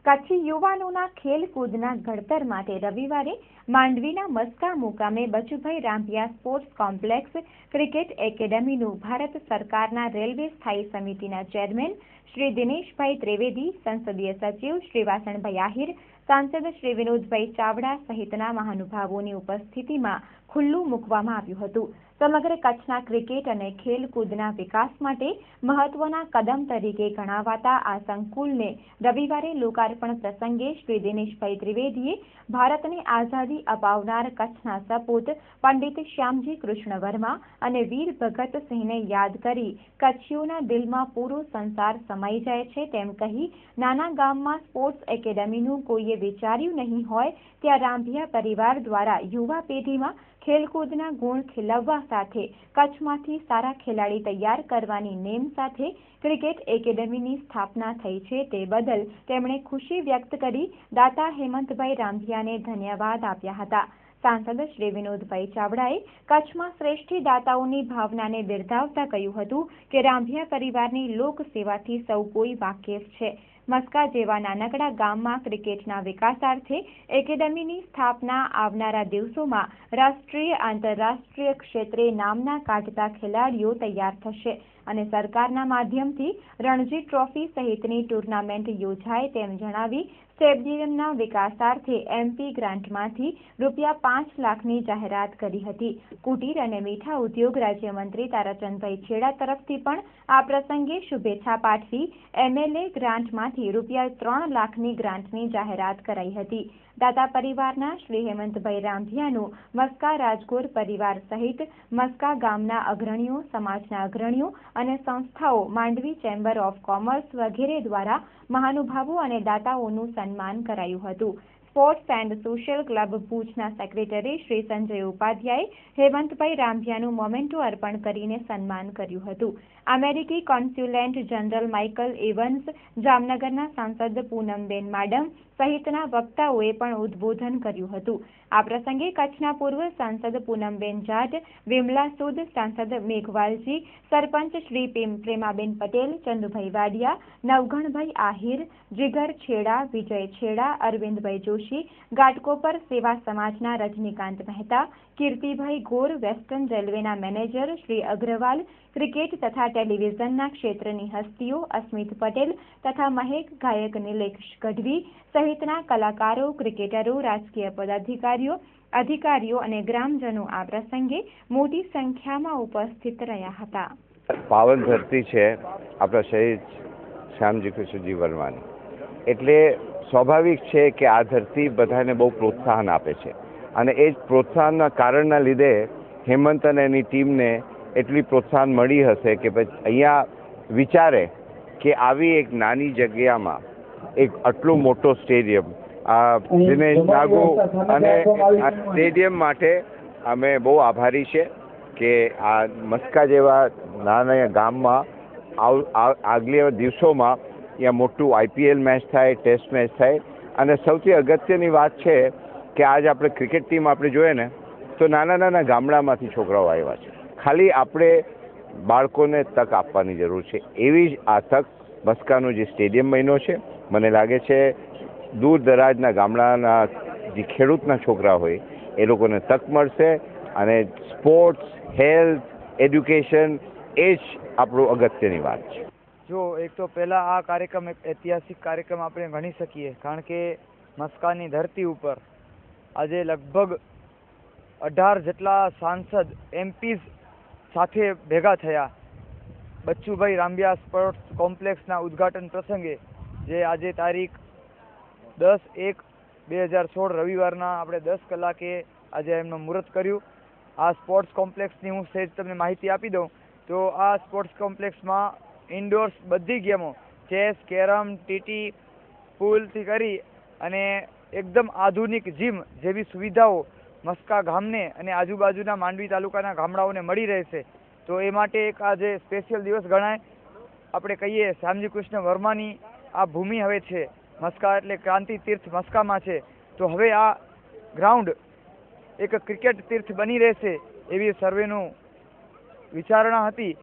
કચ્છી યુવાનોના ખેલકૂદના ઘડતર માટે રવિવારે માંડવીના મસ્કા મુકામે Bachubhai Rambhiya sports complex cricket એકેડમીનું ભારત સરકારના રેલવે સ્થાયી સમિતિના ચેરમેન શ્રી દિનેશભાઈ ત્રિવેદી, સંસદીય સચિવ શ્રી વાસણભાઈ આહિર, સાંસદ શ્રી વિનોદભાઈ ચાવડા સહિતના મહાનુભાવોની ઉપસ્થિતિમાં ખુલ્લું મૂકવામાં આવ્યું હતું. સમગ્ર કચ્છના ક્રિકેટ અને ખેલકૂદના વિકાસ માટે મહત્વના કદમ તરીકે ગણાવાતા આ સંકુલને રવિવારે લોકાર્પણ પ્રસંગે શ્રી દિનેશભાઈ ત્રિવેદીએ ભારતને આઝાદી અપાવનાર કચ્છના સપૂત પંડિત શ્યામજી કૃષ્ણ વર્મા અને વીર ભગતસિંહને યાદ કરી કચ્છીઓના દિલમાં પૂરો સંસાર સમાઈ જાય છે તેમ કહી નાના ગામમાં સ્પોર્ટ્સ એકેડમીનું કોઈએ વિચાર્યું નહીં હોય ત્યાં રાંભિયા પરિવાર દ્વારા યુવા પેઢીમાં ખેલકૂદના ગુણ ખીલવવા સાથે કચ્છમાંથી સારા ખેલાડી તૈયાર કરવાની નેમ સાથે ક્રિકેટ એકેડમીની સ્થાપના થઈ છે તે બદલ તેમણે ખુશી વ્યક્ત કરી દાતા હેમંતભાઈ રાંભિયાને ધન્યવાદ આપ્યા હતા. સાંસદ શ્રી વિનોદભાઈ ચાવડાએ કચ્છમાં શ્રેષ્ઠી દાતાઓની ભાવનાને બિરદાવતા કહ્યું હતું કે રાંભિયા પરિવારની લોકસેવાથી સૌ કોઈ વાકેફ છે. મસ્કા જેવા નાનકડા ગામમાં ક્રિકેટના વિકાસાર્થે એકેડમીની સ્થાપના આવનારા દિવસોમાં રાષ્ટ્રીય આંતરરાષ્ટ્રીય ક્ષેત્રે નામના કાઢતા ખેલાડીઓ તૈયાર થશે અને સરકારના માધ્યમથી રણજી ટ્રોફી સહિતની ટુર્નામેન્ટ યોજાય તેમ જણાવી સ્ટેડિયમના વિકાસાર્થે MP ગ્રાન્ટમાંથી ₹5 લાખની જાહેરાત કરી હતી. કુટીર અને મીઠા ઉદ્યોગ રાજ્યમંત્રી તારાચંદભાઈ છેડા તરફથી પણ આ પ્રસંગે શુભેચ્છા પાઠવી MLA ગ્રાન્ટમાંથી ₹3 લાખની ગ્રાન્ટની જાહેરાત કરાઈ હતી. દાતા પરિવારના શ્રી હેમંતભાઈ રાંભિયાનું મસ્કા રાજગોર પરિવાર સહિત મસ્કા ગામના અગ્રણીઓ, સમાજના અગ્રણીઓ અને સંસ્થાઓ, માંડવી ચેમ્બર ઓફ કોમર્સ વગેરે દ્વારા મહાનુભાવો અને દાતાઓનું સન્માન કરાયું હતું. સ્પોર્ટ્સ એન્ડ સોશિયલ ક્લબ ભુજના સેક્રેટરી શ્રી સંજય ઉપાધ્યાયે હેમંતભાઈ રાંભિયાનું મોમેન્ટો અર્પણ કરીને સન્માન કર્યું હતું. અમેરિકી કોન્સ્યુલેન્ટ જનરલ માઇકલ એવન્સ, જામનગરના સાંસદ પૂનમબેન માડમ સહિતના વક્તાઓએ પણ ઉદ્બોધન કર્યું હતું. આ પ્રસંગે કચ્છના પૂર્વ સાંસદ પૂનમબેન જાટ, વિમલા સુદ, સાંસદ મેઘવાલજી, સરપંચ શ્રી પ્રેમાબેન પટેલ, ચંદુભાઈ વાડિયા, નવઘણભાઈ આહિર, જીગર છેડા, વિજય છેડા, અરવિંદભાઈ જોશી, ઘાટકોપર સેવા સમાજના રજનીકાંત મહેતા, કીર્તિભાઈ ગોર, વેસ્ટર્ન રેલવેના મેનેજર શ્રી અગ્રવાલ, ક્રિકેટ તથા ટેલિવિઝનના ક્ષેત્રની હસ્તીઓ અસ્મિત પટેલ તથા મહેક ગાયક નિલેશ ગઢવી સહિતના કલાકારો, ક્રિકેટરો, રાજકીય પદાધિકારીઓ, અધિકારીઓ અને ગ્રામજનો આ પ્રસંગે મોટી સંખ્યામાં ઉપસ્થિત રહ્યા હતા. પાવન ધરતી છે આપણા શહીદ શ્યામજી કૃષ્ણજી વર્માની, એટલે સ્વાભાવિક છે કે આ ધરતી બધાને બહુ પ્રોત્સાહન આપે છે અને એ જ પ્રોત્સાહનના કારણના લીધે હેમંત અને એની ટીમને એટલી પ્રોત્સાહન મળી હશે કે પછી અહીંયા વિચારે કે આવી એક નાની જગ્યામાં એક આટલું મોટો સ્ટેડિયમ, દિનેશ નાગુ અને આ સ્ટેડિયમ માટે અમે બહુ આભારી છે કે આ મસ્કા જેવા નાના ગામમાં આગલા દિવસોમાં અહીંયા મોટું IPL મેચ થાય, ટેસ્ટ મેચ થાય. અને સૌથી અગત્યની વાત છે કે આજ આપણે ક્રિકેટ ટીમ આપણે જોઈએ ને તો નાના નાના ગામડામાંથી છોકરાઓ આવ્યા છે. ખાલી આપણે બાળકોને તક આપવાની જરૂર છે. એવી જ આ તક મસ્કાનો જે સ્ટેડિયમ બન્યો છે, મને લાગે છે દૂર દરાજના ગામડાના જે ખેડૂતના છોકરા હોય એ લોકોને તક મળશે અને સ્પોર્ટ્સ, હેલ્થ, એડ્યુકેશન એ જ આપણું અગત્યની વાત છે. જો એક તો પહેલાં આ કાર્યક્રમ એક ઐતિહાસિક કાર્યક્રમ આપણે ગણી શકીએ, કારણ કે મસ્કાની ધરતી ઉપર આજે લગભગ 18 જેટલા સાંસદ MPs સાથે ભેગા થયા બચુભાઈ રાંભિયા સ્પોર્ટ્સ કોમ્પ્લેક્સના ઉદ્ઘાટન પ્રસંગે, જે આજે તારીખ 10/1/2016 રવિવારના આપણે 10 કલાકે આજે એમનું મુહૂર્ત કર્યું. આ સ્પોર્ટ્સ કોમ્પ્લેક્સની હું સહેજ તમને માહિતી આપી દઉં તો આ સ્પોર્ટ્સ કોમ્પ્લેક્સમાં ઇન્ડોર્સ બધી ગેમો, ચેસ, કેરમ, ટીટી, પૂલથી કરી અને એકદમ આધુનિક જીમ જેવી સુવિધાઓ મસ્કા ગામને અને આજુબાજુના માંડવી તાલુકાના ગામડાઓને મળી રહેશે. તો એ માટે એક આજે સ્પેશિયલ દિવસ ગણાય. આપણે કહીએ શ્યામજી કૃષ્ણ વર્માની આ ભૂમિ હવે છે મસ્કા, એટલે ક્રાંતિ તીર્થ મસ્કામાં છે. તો હવે આ ગ્રાઉન્ડ એક ક્રિકેટ તીર્થ બની રહેશે એવી સર્વેનું વિચારણા હતી.